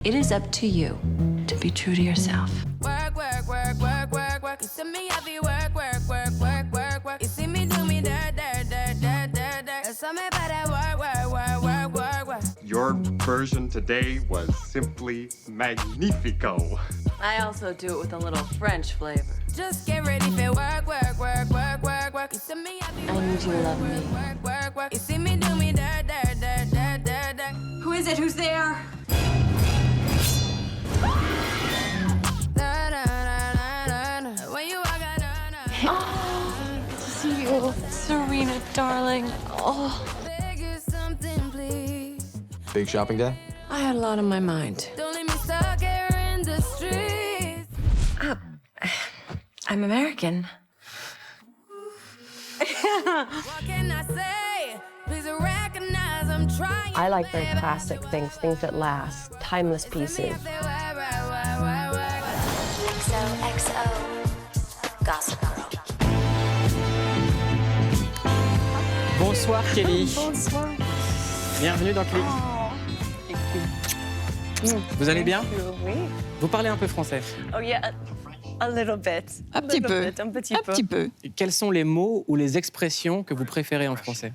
It is up to you to be true to yourself. Work, work, work, work, work, work. You see me happy, work, work, work, work, work, work. You see me do me dirt, dirt, dirt, dirt, dirt, dirt. There's something about that work, work, work, work, work, work. Your version today was simply magnifico. I also do it with a little French flavor. Just get ready for work, work, work, work, work, work. You see me happy, I need you to love me. work, work, work. You see me do me dirt, dirt, dirt, dirt, dirt, dirt. Who is it? Who's there? Na, na, na, na, na. When you walk out, na, na. Oh, good to see you, Serena, darling. Oh, Beg you something, please. Big shopping day? I had a lot on my mind. Don't leave me stuck here in the streets. I'm American. What can I say? Please recognize I'm trying. I like very classic things, things that last, timeless pieces. XOXO Gossip Girl. Bonsoir Kelly. Bonsoir. Bienvenue dans Click. Vous allez bien? Oui. Vous parlez un peu français. Oh yeah, a little bit. Un petit peu. Un petit Un peu. petit peu. Quels sont les mots ou les expressions que vous préférez en français?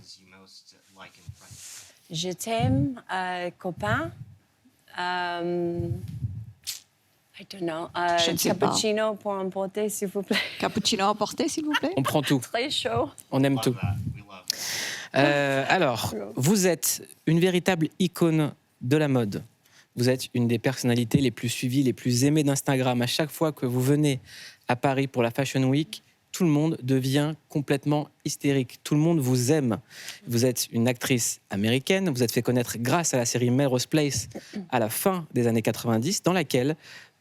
Je t'aime, copain. I don't know. Je ne sais pas. Cappuccino pour emporter, s'il vous plaît. Cappuccino emporté, s'il vous plaît. On prend tout, Très chaud. on aime tout. Alors, vous êtes une véritable icône de la mode. Vous êtes une des personnalités les plus suivies, les plus aimées d'Instagram. À chaque fois que vous venez à Paris pour la Fashion Week, tout le monde devient complètement hystérique. Tout le monde vous aime. Vous êtes une actrice américaine. Vous êtes fait connaître grâce à la série Melrose Place à la fin des années 90, dans laquelle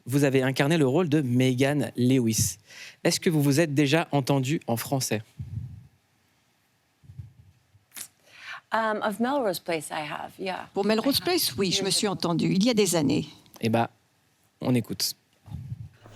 vous avez incarné le rôle de Megan Lewis. Est-ce que vous vous êtes déjà entendu en français? Of Melrose Place, I have, yeah. Pour Melrose Place, oui, je me suis entendue, il y a des années. Eh bien, on écoute.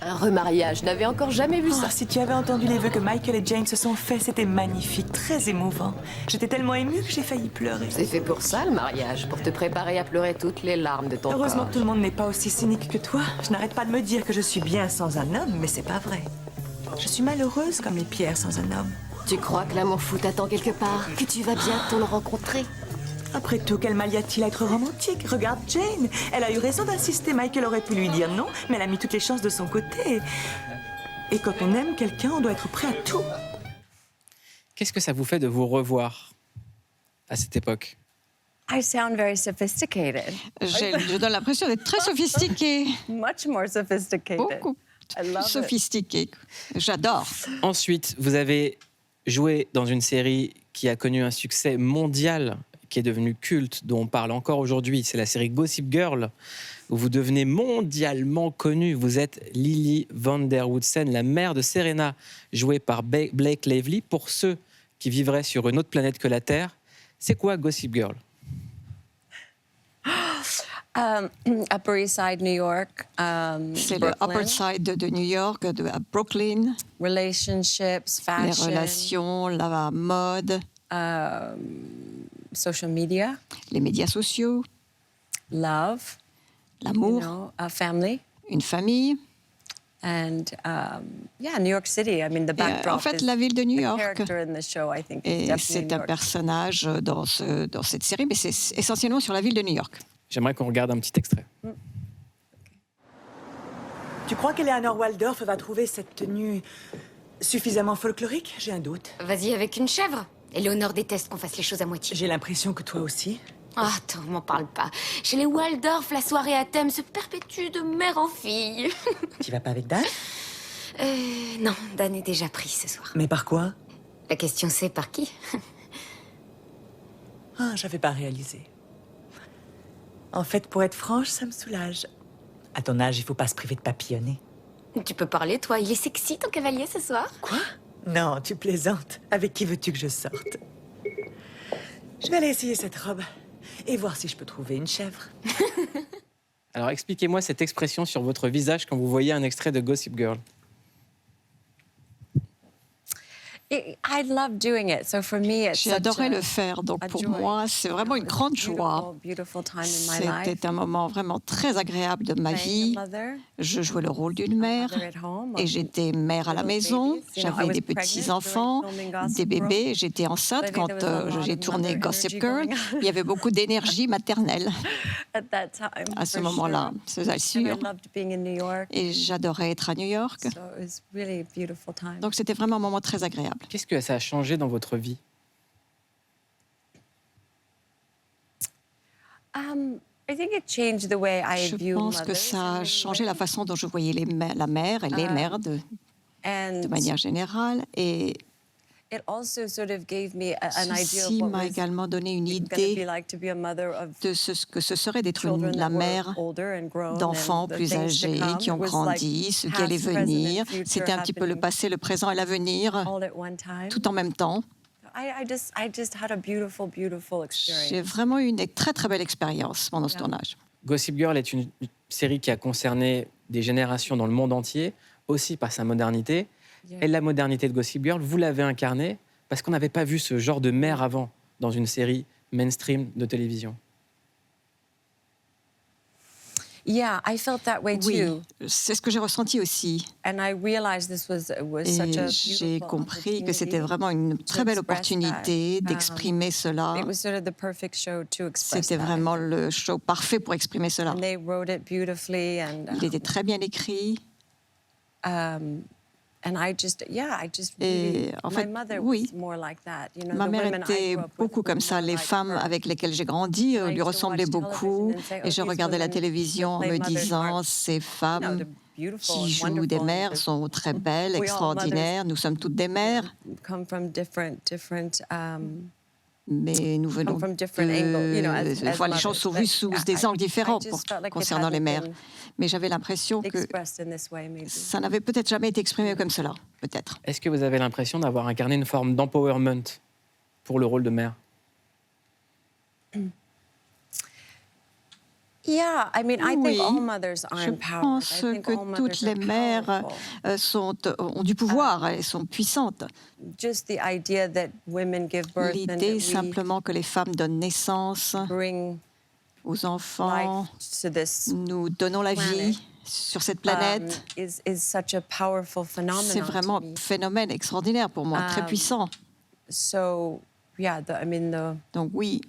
Un remariage, je n'avais encore jamais vu ça. Oh, si tu avais entendu les vœux que Michael et Jane se sont faits, c'était magnifique, très émouvant. J'étais tellement émue que j'ai failli pleurer. C'est fait pour ça, le mariage, pour te préparer à pleurer toutes les larmes de ton Heureusement corps. que tout le monde n'est pas aussi cynique que toi. Je n'arrête pas de me dire que je suis bien sans un homme, mais c'est pas vrai. Je suis malheureuse comme les pierres sans un homme. Tu crois que l'amour fou t'attend quelque part? Que tu vas bientôt le rencontrer? Après tout, quel mal y a-t-il à être romantique? Regarde Jane, elle a eu raison d'insister. Michael aurait pu lui dire non, mais elle a mis toutes les chances de son côté. Et quand on aime quelqu'un, on doit être prêt à tout. Qu'est-ce que ça vous fait de vous revoir à cette époque? I sound very sophisticated. Je donne l'impression d'être très sophistiquée. Much more sophisticated. Beaucoup I love it. sophistiquée. J'adore. Ensuite, vous avez joué dans une série qui a connu un succès mondial, qui est devenu culte, dont on parle encore aujourd'hui. C'est la série Gossip Girl, où vous devenez mondialement connue. Vous êtes Lily Van Der Woodsen, la mère de Serena, jouée par Blake Lively. Pour ceux qui vivraient sur une autre planète que la Terre, c'est quoi Gossip Girl? Upper East Side, New York. C'est le Brooklyn. Upper Side de New York, à Brooklyn. Relationships, fashion. Les relations, la mode, Social media, les médias sociaux, love, l'amour, family, une famille. and New York City. I mean, the backdrop. En fait, is la ville de New the York. character in the show, I think, is Et definitely c'est New un York. personnage dans cette série, mais c'est essentiellement sur la ville de New York. J'aimerais qu'on regarde un petit extrait. Tu crois qu'Eleanor Waldorf va trouver cette tenue suffisamment folklorique? J'ai un doute. Vas-y avec une chèvre. Éléonore déteste qu'on fasse les choses à moitié. J'ai l'impression que toi aussi. Ah, attends, m'en parle pas. Chez les Waldorf, la soirée à thème se perpétue de mère en fille. Tu vas pas avec Dan? Non, Dan est déjà pris ce soir. Mais par quoi? La question c'est par qui? Ah, j'avais pas réalisé. En fait, pour être franche, ça me soulage. À ton âge, il faut pas se priver de papillonner. Tu peux parler, toi. Il est sexy, ton cavalier, ce soir. Quoi? Non, tu plaisantes. Avec qui veux-tu que je sorte? Je vais aller essayer cette robe et voir si je peux trouver une chèvre. Alors, expliquez-moi cette expression sur votre visage quand vous voyez un extrait de Gossip Girl. I love doing it. So for me, it's J'ai adoré le faire. Donc pour moi, c'est vraiment une grande joie. Beautiful time in my life. C'était un moment vraiment très agréable de ma vie. Je jouais le rôle d'une mère et j'étais mère à la maison. J'avais des petits-enfants, des bébés. J'étais enceinte quand j'ai tourné Gossip Girl. Il y avait beaucoup d'énergie maternelle à ce moment-là, c'est sûr. Et j'adorais être à New York. Donc c'était vraiment un moment très agréable. Qu'est-ce que ça a changé dans votre vie? Je pense que ça a changé la façon dont je voyais la mère et les mères de manière générale. Et ceci m'a également donné une idée de ce que ce serait d'être la mère d'enfants plus âgés qui ont grandi, ce qui allait venir. C'était un petit peu le passé, le présent et l'avenir, tout en même temps. J'ai vraiment eu une très très belle expérience pendant ce tournage. Gossip Girl est une série qui a concerné des générations dans le monde entier, aussi par sa modernité. Et la modernité de Gossip Girl, vous l'avez incarnée parce qu'on n'avait pas vu ce genre de mère avant dans une série mainstream de télévision. Yeah, I felt that way Oui, too. c'est ce que j'ai ressenti aussi. And I realized this was Et j'ai compris que c'était vraiment une très belle opportunité d'exprimer cela. It was sort of the perfect show to express C'était that. vraiment le show parfait pour exprimer cela. And they wrote it beautifully and Il était très bien écrit. and I just Et really, en my fait, mother oui. was more like that. You know, Ma the mère women I était grew up with beaucoup were comme ça. more Les like femmes her. avec lesquelles j'ai grandi lui ressemblaient beaucoup. Et je regardais la télévision en me disant, ces femmes qui jouent des mères sont très belles, extraordinaires. Nous sommes toutes des mères, Come from different mais nous venons from different angles, you know, as enfin, les choses sont vues sous des angles différents concernant les mères. mères. Mais j'avais l'impression que Expressed in this way, maybe. ça n'avait peut-être jamais été exprimé comme cela, peut-être. Est-ce que vous avez l'impression d'avoir incarné une forme d'empowerment pour le rôle de mère? Yeah, I mean, I think Oui, all mothers are je empowered. pense I think que all mothers toutes les are mères powerful. ont du pouvoir, elles sont puissantes. Just the idea that women give birth and L'idée that simplement que les femmes donnent naissance we bring aux enfants, life to this nous donnons la vie sur cette planète, is such a powerful phenomenon. c'est vraiment to me. un phénomène extraordinaire pour moi, très puissant. So, yeah, Donc oui,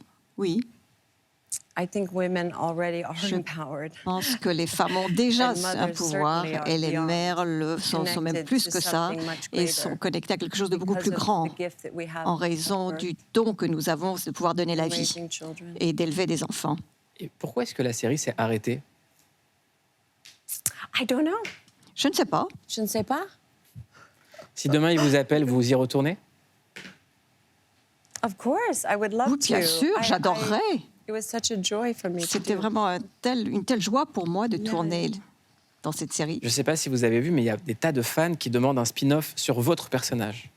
I think women already are Je empowered. je pense que les femmes ont déjà And un mothers pouvoir certainly are et les beyond, mères sont même connected plus to que ça something much et greater sont connectées à quelque chose de beaucoup because plus of grand the gift that we have en of raison birth, du don que nous avons de pouvoir donner la vie raising children. et d'élever des enfants. Et pourquoi est-ce que la série s'est arrêtée? I don't know. Je ne sais pas. Je ne sais pas. Si demain il vous appelle, vous y retournez? Of course, I would love Oui, bien to. sûr, j'adorerais. It was such a joy for me to C'était do. vraiment une telle joie pour moi de tourner dans cette série. Je ne sais pas si vous avez vu, mais il y a des tas de fans qui demandent un spin-off sur votre personnage.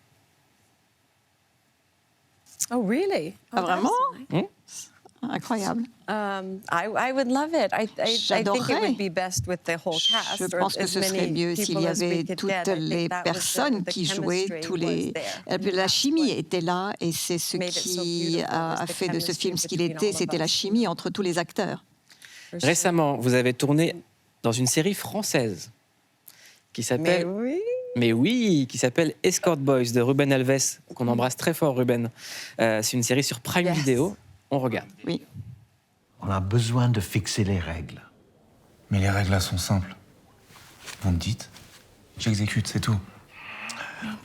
Oh, really? Ah, vraiment? that's Incroyable. I would love it. I think it J'adorerais. would be best with the whole cast. Je or pense que as ce serait many mieux s'il people y as we avait could toutes get. I think les that was personnes the qui jouaient, chemistry was there. La chimie était là et c'est ce Made it so qui beautiful, a was the fait de ce film ce qu'il chemistry était, between all c'était of la us, chimie you know. entre tous les acteurs. For sure. Récemment, vous avez tourné dans une série française qui Mais s'appelle... oui. Mais oui, qui s'appelle Escort Boys de Ruben Alves, qu'on embrasse très fort, Ruben. C'est une série sur Prime Yes. Video. On regarde. Oui. On a besoin de fixer les règles. Mais les règles là sont simples. Vous me dites, j'exécute, c'est tout.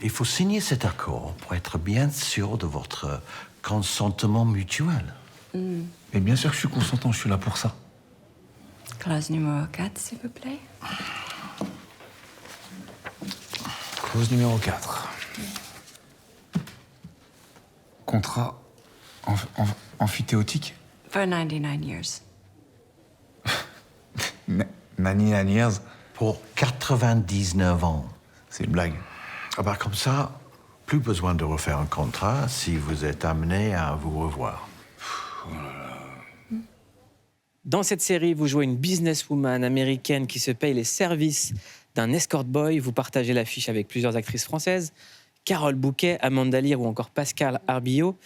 Il faut signer cet accord pour être bien sûr de votre consentement mutuel. Mais bien sûr que je suis consentant, je suis là pour ça. Clause numéro 4, s'il vous plaît. Clause numéro 4. Contrat amphithéotique. For 99 years. Nani years. Pour 99 ans. C'est une blague. Ah bah comme ça, plus besoin de refaire un contrat si vous êtes amené à vous revoir. Dans cette série, vous jouez une businesswoman américaine qui se paye les services d'un escort boy. Vous partagez l'affiche avec plusieurs actrices françaises. Carole Bouquet, Amanda Lear ou encore Pascal Arbillot,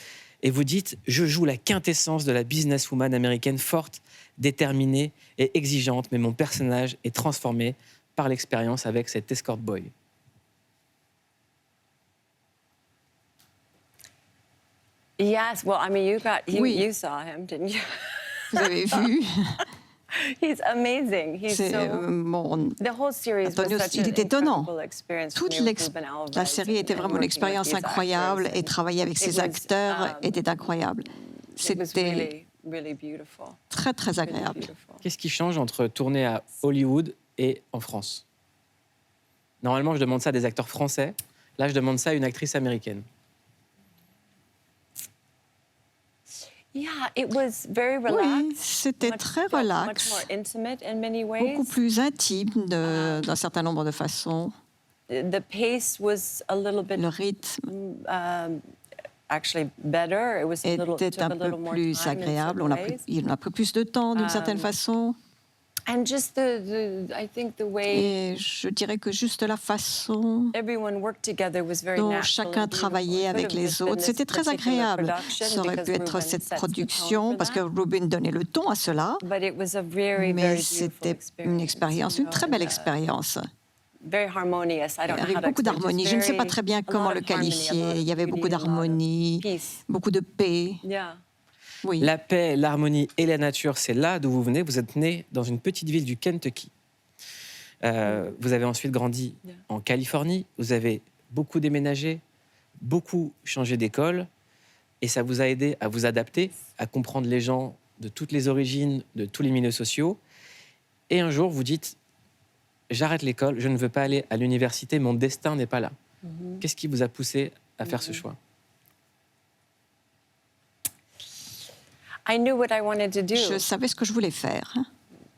et vous dites « Je joue la quintessence de la businesswoman américaine forte, déterminée et exigeante, mais mon personnage est transformé par l'expérience avec cet escort boy. » Yes, well, I mean, Oui. you saw him, didn't you? Vous avez vu, He's amazing. He's c'est so. mon The whole series was Antonio, such il an était étonnant. incredible experience for Toute me with Ruben la Alvarez série était and vraiment une working with expérience these incroyable actors. et travailler avec It ces was, acteurs était incroyable. It was C'était really, really beautiful. très, très Really agréable. beautiful. Qu'est-ce qui change entre tourner à Hollywood et en France? Normalement, je demande ça à des acteurs français. Là, je demande ça à une actrice américaine. Yeah, it was very Oui, relaxed. c'était très Much relax, more intimate in many ways. beaucoup plus intime d'un certain nombre de façons. The pace was a little bit Le rythme actually better. It was était took un a peu little more plus time in agréable. certain ways. Il a pris plus de temps d'une certaine façon. And just I think the way Et je dirais que juste la façon everyone worked together was very dont natural chacun and beautiful. travaillait It avec could have les just been autres, this c'était très particular agréable. production Ça aurait because pu être Ruben cette sets the production tone parce que for that. Ruben donnait le ton à cela. But it was a very, Mais very beautiful c'était une expérience, une très belle and, expérience. very harmonious. I don't know Avec how to beaucoup explain, d'harmonie. just Je ne sais pas very- très bien a comment lot le of harmony, a lot qualifier. of Il y avait beauty, beaucoup a lot of d'harmonie, peace. beaucoup de paix. Yeah. Oui. La paix, l'harmonie et la nature, c'est là d'où vous venez. Vous êtes né dans une petite ville du Kentucky. Vous avez ensuite grandi en Californie. Vous avez beaucoup déménagé, beaucoup changé d'école. Et ça vous a aidé à vous adapter, à comprendre les gens de toutes les origines, de tous les milieux sociaux. Et un jour, vous dites, j'arrête l'école, je ne veux pas aller à l'université, mon destin n'est pas là. Qu'est-ce qui vous a poussé à faire ce choix? I knew what I wanted to do. Je savais ce que je voulais faire.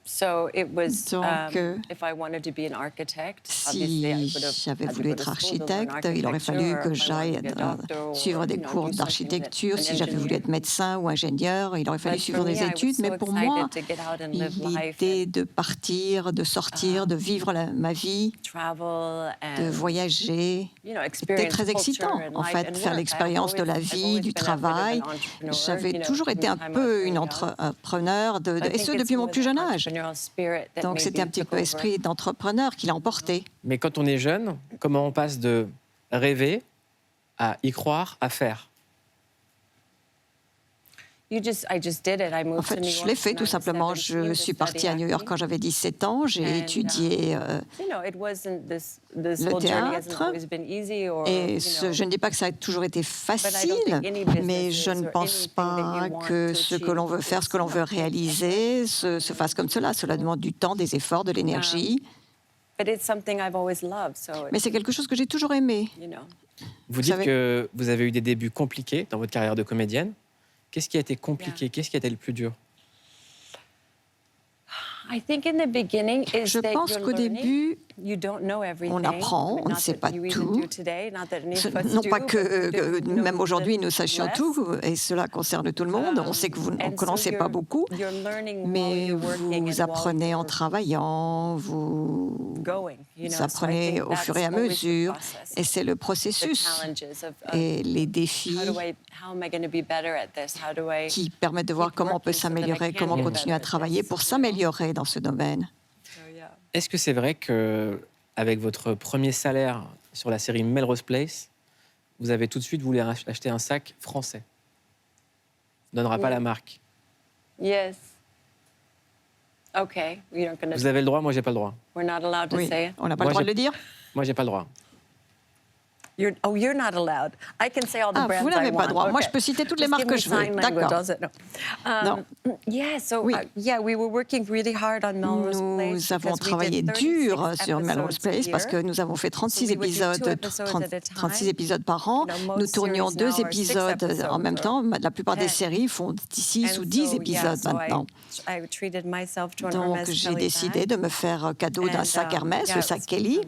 So it was, Donc, if I wanted to be an architect, obviously I si would have j'avais had to voulu go to être school to learn architecte, il aurait fallu architecture, que or if I j'aille wanted to be a doctor, or, suivre des you know, cours do something d'architecture. that Si an j'avais voulu engineer. être médecin ou ingénieur, il aurait fallu But for suivre me, des I was études. so Mais pour moi, excited to get out and live life l'idée de partir, de sortir, de vivre ma vie, travel de and, voyager, you know, c'était experience très culture excitant. and En life fait, and faire work. l'expérience de la I've vie, always du been a bit of travail. an entrepreneur, J'avais you know, toujours from été the un time I was peu very une young. entrepreneur, But I et think ce it's depuis mon more plus the jeune âge. entrepreneurial spirit that Donc c'était un maybe petit took peu over. esprit d'entrepreneur qui l'a emporté. Mais quand on est jeune, comment on passe de rêver à y croire, à faire? I just did it. I moved En to fait, New je York l'ai fait when I tout was simplement. 17 Je to suis study partie à New York acting. quand j'avais 17 ans. J'ai And, étudié You know, it wasn't this le whole journey hasn't théâtre. always been easy or, Et you know, je ne dis pas que ça a toujours été facile, think any businesses mais je ne or pense anything that pas you want que to ce que l'on veut achieve faire, ce que l'on veut is réaliser, se fasse comme cela. Cela demande du temps, des efforts, de l'énergie. but it's something I've always loved. So, Mais c'est quelque chose que j'ai toujours aimé. you know, Vous dites savez- que vous avez eu des débuts compliqués dans votre carrière de comédienne. Qu'est-ce qui a été compliqué? Qu'est-ce qui a été le plus dur? I think in the beginning is Je that pense you're qu'au learning. début, You don't know everything. on apprend, on ne Not sait that pas you even tout. do today, not that any of us Non do, pas but que you know même aujourd'hui nous less. sachions tout, et cela concerne tout le monde. On sait que vous And n'en so connaissez pas you're- beaucoup, you're learning while mais you're working vous and while apprenez en you're travaillant, vous going, you know. So I apprenez think au fur et à that's always the mesure, process. et c'est le The processus challenges of et les défis how am I going to be better at this? How do I qui permettent de voir keep comment on peut working so that I s'améliorer, can comment get continuer à better at travailler this, pour you know? s'améliorer dans ce domaine. So, yeah. Est-ce que c'est vrai que avec votre premier salaire sur la série Melrose Place, vous avez tout de suite voulu acheter un sac français? On ne donnera pas la marque. Yes. Okay. You're not going Vous to. avez le droit, moi j'ai pas le droit. We're not allowed to Oui, say it. on n'a pas Moi, le droit j'ai- de le dire. Moi j'ai pas le droit. You're not allowed. I can say all the Ah, brands vous I n'avez pas want. droit. Moi, Okay. je peux citer toutes les Just marques give que me je veux. sign language, D'accord. does it? No. Yeah, so Oui. yeah, we were working really hard on Melrose Place. Nous avons because we travaillé did dur 36 sur Melrose episodes a Place parce year. que nous avons fait 36 So we would do 2 épisodes, episodes at a 36 time. épisodes par an. You know, Nous most tournions series 2 now are 6 épisodes en même episodes temps. La plupart des 10. séries font 6 ou 10 épisodes maintenant. I treated myself to an Donc Hermès j'ai Kelly décidé bag. de me faire cadeau d'un And, sac Hermès, yeah, le it sac was- Kelly.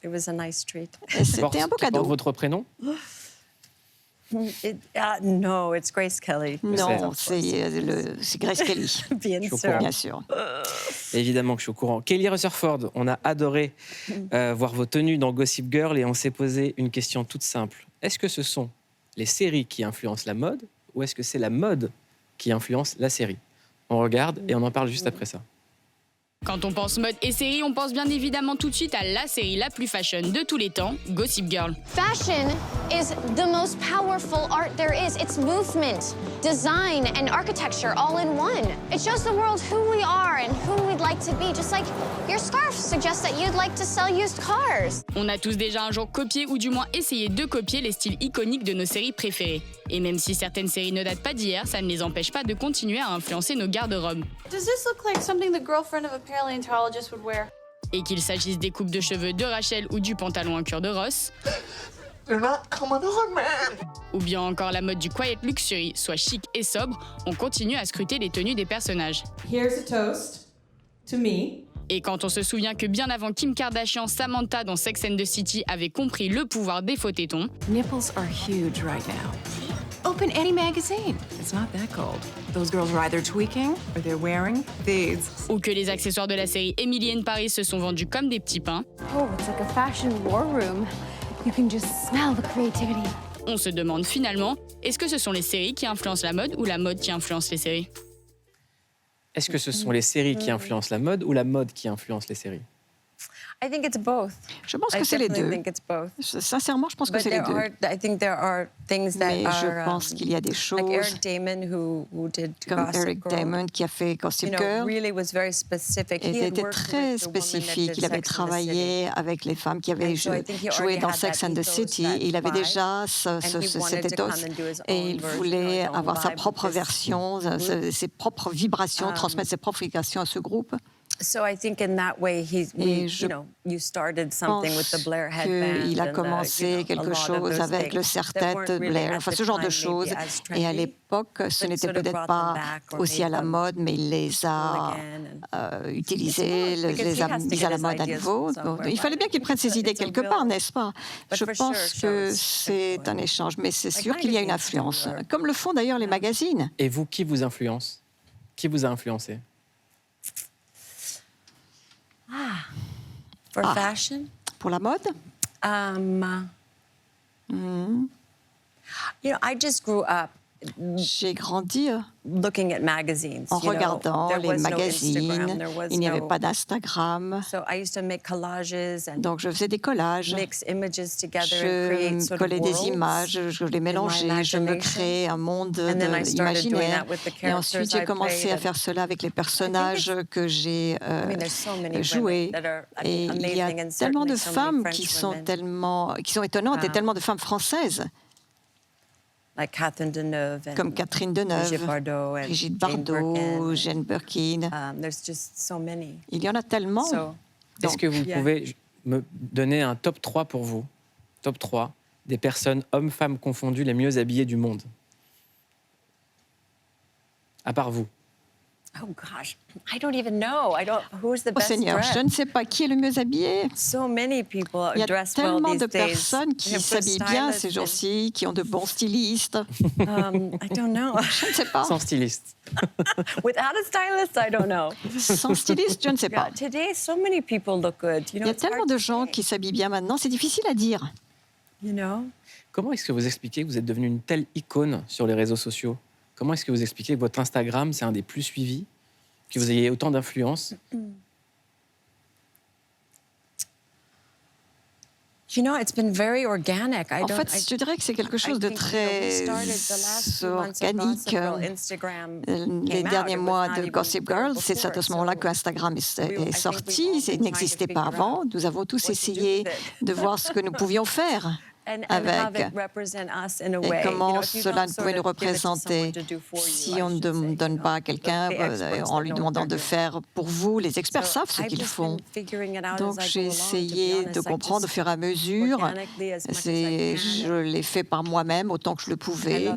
It was a nice treat. Et c'était un beau Qui porte cadeau. votre prénom? No, it's Grace Kelly. Non, c'est Grace Kelly. Bien Je suis au sûr. courant. Bien sûr. Évidemment que je suis au courant. Kelly Rutherford, on a adoré voir vos tenues dans Gossip Girl et on s'est posé une question toute simple. Est-ce que ce sont les séries qui influencent la mode ou est-ce que c'est la mode qui influence la série? On regarde et on en parle juste après ça. Quand on pense mode et série, on pense bien évidemment tout de suite à la série la plus fashion de tous les temps, Gossip Girl. Fashion is the most powerful art there is. It's movement, design, and architecture all in one. It shows the world who we are and who we'd like to be, just like your scarf suggests that you'd like to sell used cars. On a tous déjà un jour copié ou du moins essayé de copier les styles iconiques de nos séries préférées. Et même si certaines séries ne datent pas d'hier, ça ne les empêche pas de continuer à influencer nos garde-robes. Does this look like something the girlfriend of a paleontologist would wear? Et qu'il s'agisse des coupes de cheveux de Rachel ou du pantalon en cuir de Ross, ou bien encore la mode du quiet luxury, soit chic et sobre, on continue à scruter les tenues des personnages. Here's a toast to me. Et quand on se souvient que bien avant Kim Kardashian, Samantha dans Sex and the City avait compris le pouvoir des faux tétons, Nipples are huge right now. Open any magazine. It's not that cold. Those girls are either tweaking or they're wearing these. ou que les accessoires de la série Emily in Paris se sont vendus comme des petits pains, Oh, it's like a fashion war room. You can just smell the creativity. on se demande finalement, est-ce que ce sont les séries qui influencent la mode ou la mode qui influence les séries? Est-ce que ce sont les séries qui influencent la mode ou la mode qui influence les séries? I think it's both. Je pense I que c'est les definitely deux. think it's both. Sincèrement, je pense que But c'est les deux. I think there are things that Mais je are pense qu'il y a des like choses Eric Damon who did comme Gossip Eric Girl, Damon qui a fait Gossip you know, Girl. really was very specific. He Il had était worked très with the woman that spécifique. did Il avait Sex and the travaillé avec les femmes qui avaient And so I think he joué already dans had Sex that and the ethos, City. that Il avait vibe, déjà and he wanted cet to come ethos and do his et own il version, voulait his own avoir sa vibe propre with this version, ses propres vibrations, transmettre ses propres vibrations à ce groupe. So I think in that way you started something with the Blair headband. Il a commencé quelque chose avec le serre-tête Blair, enfin ce genre de choses. Et à l'époque, ce n'était peut-être pas aussi à la mode, mais il les a utilisées, les a mises à la mode à nouveau. Donc, il fallait bien qu'il prenne ses idées quelque part, n'est-ce pas? Je pense que c'est un échange, mais c'est sûr qu'il y a une influence, comme le font d'ailleurs les magazines. Et vous, qui vous influence? Qui vous a influencé? For fashion? Pour la mode? I just grew up J'ai grandi looking at magazines. en regardant les magazines. Il n'y avait pas d'Instagram. d'Instagram. Donc je faisais des collages. Je collais des images, je les mélangeais, je me créais un monde imaginaire. Et ensuite, j'ai commencé à faire cela avec les personnages que j'ai joués. Et il y a tellement de femmes qui sont étonnantes et tellement de femmes françaises. Comme Catherine Deneuve, Brigitte Bardot, Jane Birkin. Il y en a tellement. Est-ce que vous pouvez me donner un top 3 pour vous? Top 3 des personnes, hommes, femmes confondues, les mieux habillées du monde. À part vous. Oh gosh, I don't even know. Who's the best Seigneur, dressed? je ne sais pas qui est le mieux habillé. So many people Il y a dress well tellement these de days. personnes qui s'habillent bien ces jours-ci, qui ont de bons stylistes. I don't know. Je ne sais pas. Sans styliste. Without a stylist, I don't know. Sans styliste, je ne sais pas. Today, so many people look good. Il y a tellement de gens qui s'habillent bien maintenant, c'est difficile à dire. Comment est-ce que vous expliquez que vous êtes devenu une telle icône sur les réseaux sociaux? Comment est-ce que vous expliquez que votre Instagram, c'est un des plus suivis, que vous ayez autant d'influence? It's been very organic. En fait, je dirais que c'est quelque chose de très organique. Les derniers mois de Gossip Girl, c'est à ce moment-là que Instagram est sorti. Il n'existait pas avant. Nous avons tous essayé de voir ce que nous pouvions faire avec et comment cela pouvait nous représenter si on ne donne pas à quelqu'un en lui demandant de faire pour vous. Les experts savent ce qu'ils font. Donc j'ai essayé de comprendre au fur et à mesure. Je l'ai fait par moi-même autant que je le pouvais.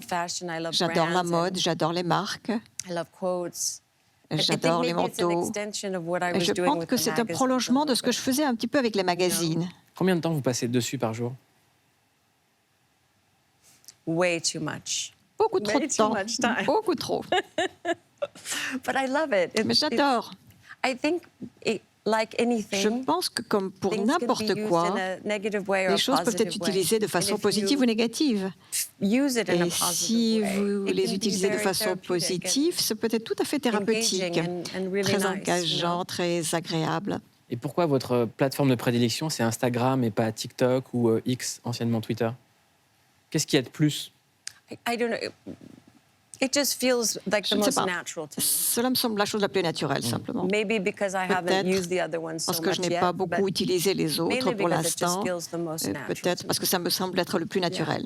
J'adore la mode, j'adore les marques. J'adore les manteaux. Et je pense que c'est un prolongement de ce que je faisais un petit peu avec les magazines. Combien de temps vous passez dessus par jour? way too much. Beaucoup trop Way de too temps. much time. Beaucoup trop. But I love it. Mais j'adore. I think, like anything, Je pense que comme pour things can be n'importe used quoi, in a negative way or les a choses peuvent être positive way. utilisées de façon And if positive you ou négative. use it in a Et positive si way, vous it les can be utilisez de very façon therapeutic positive, ça peut être tout à fait thérapeutique, engaging and really très nice, engageant, très agréable. Et pourquoi votre plateforme de prédilection, c'est Instagram et pas TikTok ou X, anciennement Twitter? Qu'est-ce qu'il y a de plus? I don't know. It just feels like Je the ne sais most pas. natural to me. Cela me semble la chose la plus naturelle, simplement. Maybe because I haven't Peut-être used the other ones so parce que je much n'ai yet, pas but beaucoup utilisé les autres mainly pour because it just l'instant. feels the most natural Peut-être to parce me. que ça me semble être le plus naturel.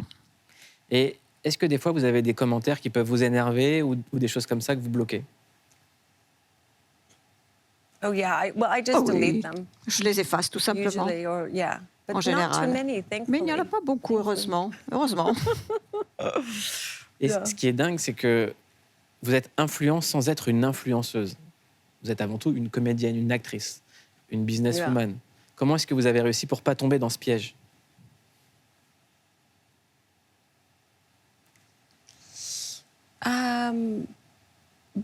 Et est-ce que des fois, vous avez des commentaires qui peuvent vous énerver ou des choses comme ça que vous bloquez? Oh yeah, I just Ah oui. delete them Je les efface tout simplement, usually, or yeah, but en not too général. many, Mais il n'y en a thankfully. pas beaucoup, heureusement. Heureusement. Et ce qui est dingue, c'est que vous êtes influente sans être une influenceuse. Vous êtes avant tout une comédienne, une actrice, une businesswoman. Comment est-ce que vous avez réussi pour pas tomber dans ce piège?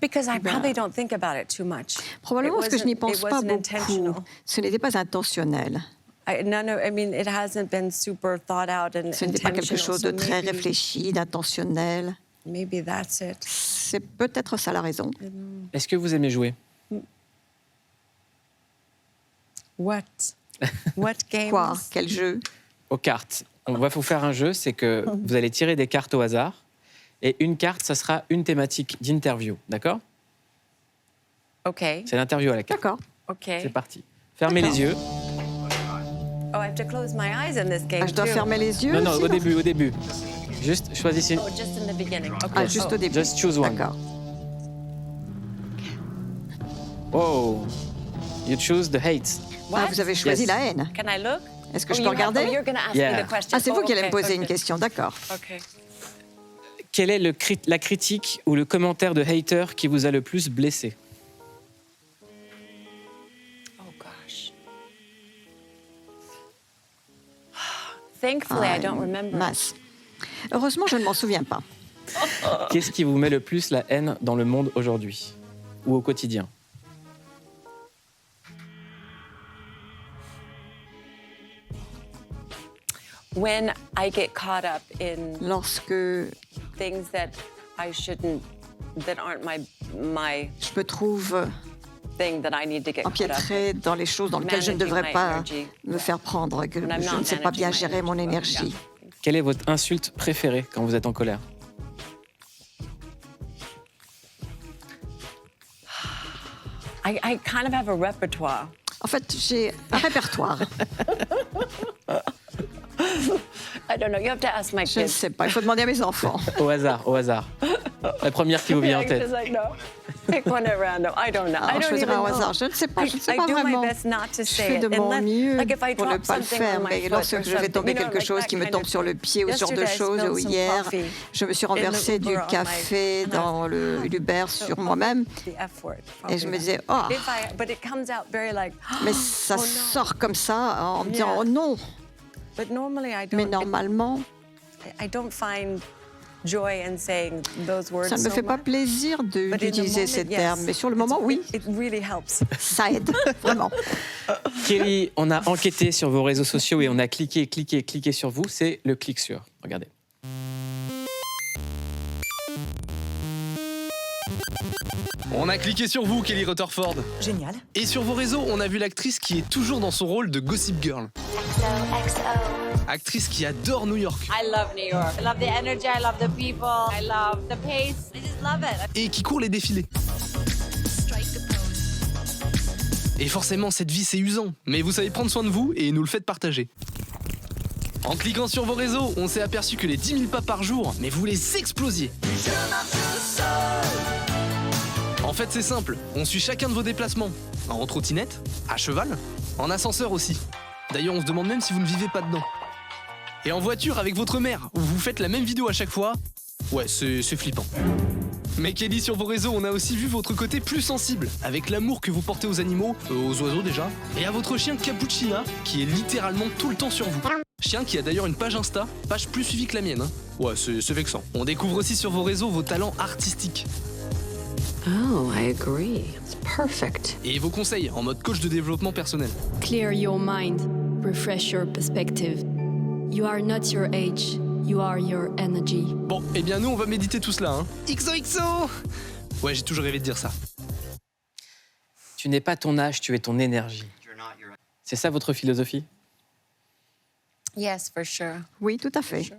Because I probably don't think about it too much. Probablement parce que je n'y It pense pas wasn't beaucoup. intentional. Ce n'était pas intentionnel. I mean, it hasn't been super thought out and Ce n'était pas quelque intentional, chose de so très maybe- réfléchi, d'intentionnel. Maybe that's it. C'est peut-être ça la raison. Est-ce que vous aimez jouer? What games? Quoi? Quel jeu? Aux cartes. On va vous faire un jeu, c'est que vous allez tirer des cartes au hasard. Et une carte, ça sera une thématique d'interview, d'accord? OK. C'est l'interview à la carte. D'accord. OK. C'est parti. Fermez les yeux. Oh, I have to close my eyes in this game Ah, je dois too. fermer les yeux Non, non, aussi, au début. Juste choisissez une. Oh, just in the beginning. Okay. Ah, juste au début. Just choose one. D'accord. Oh, you choose the hate. Ah, vous avez choisi Yes. la haine. Can I look? Est-ce que Oh, je you peux regarder? you're going to ask Yeah. me the question. Ah, c'est vous qui allez me OK, poser OK. une question, d'accord. OK. Quelle est la critique ou le commentaire de hater qui vous a le plus blessé? Oh gosh. Thankfully, I don't remember. Mince. Heureusement, je ne m'en souviens pas. Qu'est-ce qui vous met le plus la haine dans le monde aujourd'hui ou au quotidien? When I get caught up in Lorsque things that I shouldn't, that aren't my je me trouve thing that I need to get caught up. empiétrée dans les choses dans lesquelles je ne devrais pas me faire prendre, que When I'm je not ne sais pas bien managing my gérer mon energy. énergie. Quelle est votre insulte préférée quand vous êtes en colère? I kind of have a repertoire. En fait, j'ai un répertoire. I don't know. You have to ask my Je ne kids. sais pas, il faut demander à mes enfants. Au hasard, au hasard. La première qui vous vient en Yeah, tête. just like, no. Pick one at random. I don't know. Alors, I je don't choisirai even au know. hasard. Je ne sais pas, je ne sais I pas do vraiment. my best not to Je say fais it. de mon Unless, mieux like if I pour ne drop pas le something faire, on my mais foot lorsque or je vais tomber something, you know, quelque chose like qui me that tombe kind sur of le thing. pied ou ce genre de Yesterday, I choses, spilled ou some hier, coffee je me suis in the renversé du Uber on my- café dans le Uber sur moi-même The F word. et je me probably. disais, oh, But it comes out very like. mais ça oh no. sort comme ça en me disant, Yeah. oh non. But normally I Mais don't. normalement, I don't find joy in saying those words. ça ne me so fait pas much. plaisir But in the d'utiliser ces moment, yes. termes. Mais sur le moment, oui, It really helps. ça aide, vraiment. Kelly, on a enquêté sur vos réseaux sociaux et on a cliqué sur vous. C'est le clic sur. Regardez. On a cliqué sur vous, Kelly Rutherford. Génial. Et sur vos réseaux, on a vu l'actrice qui est toujours dans son rôle de Gossip Girl. Actrice qui adore New York. I love New York. I love the energy, I love the people, I love the pace. I just love it. Et qui court les défilés. Et forcément, cette vie, c'est usant. Mais vous savez prendre soin de vous et nous le faites partager. En cliquant sur vos réseaux, on s'est aperçu que les 10 000 pas par jour, mais vous les explosiez. En fait, c'est simple. On suit chacun de vos déplacements. En trottinette, à cheval, en ascenseur aussi. D'ailleurs, on se demande même si vous ne vivez pas dedans. Et en voiture avec votre mère, où vous faites la même vidéo à chaque fois. Ouais, c'est flippant. Mais Kelly, sur vos réseaux, on a aussi vu votre côté plus sensible, avec l'amour que vous portez aux animaux, aux oiseaux déjà, et à votre chien Cappuccina, qui est littéralement tout le temps sur vous. Chien qui a d'ailleurs une page Insta, page plus suivie que la mienne. Hein. Ouais, c'est vexant. On découvre aussi sur vos réseaux vos talents artistiques. Oh, I agree. It's perfect. Et vos conseils en mode coach de développement personnel. Clear your mind. Refresh your perspective. You are not your age. You are your energy. Bon, eh bien nous on va méditer tout cela, hein. XOXO! Ouais, j'ai toujours rêvé de dire ça. Tu n'es pas ton âge, tu es ton énergie. C'est ça votre philosophie? Yes, for sure. Oui, tout à fait.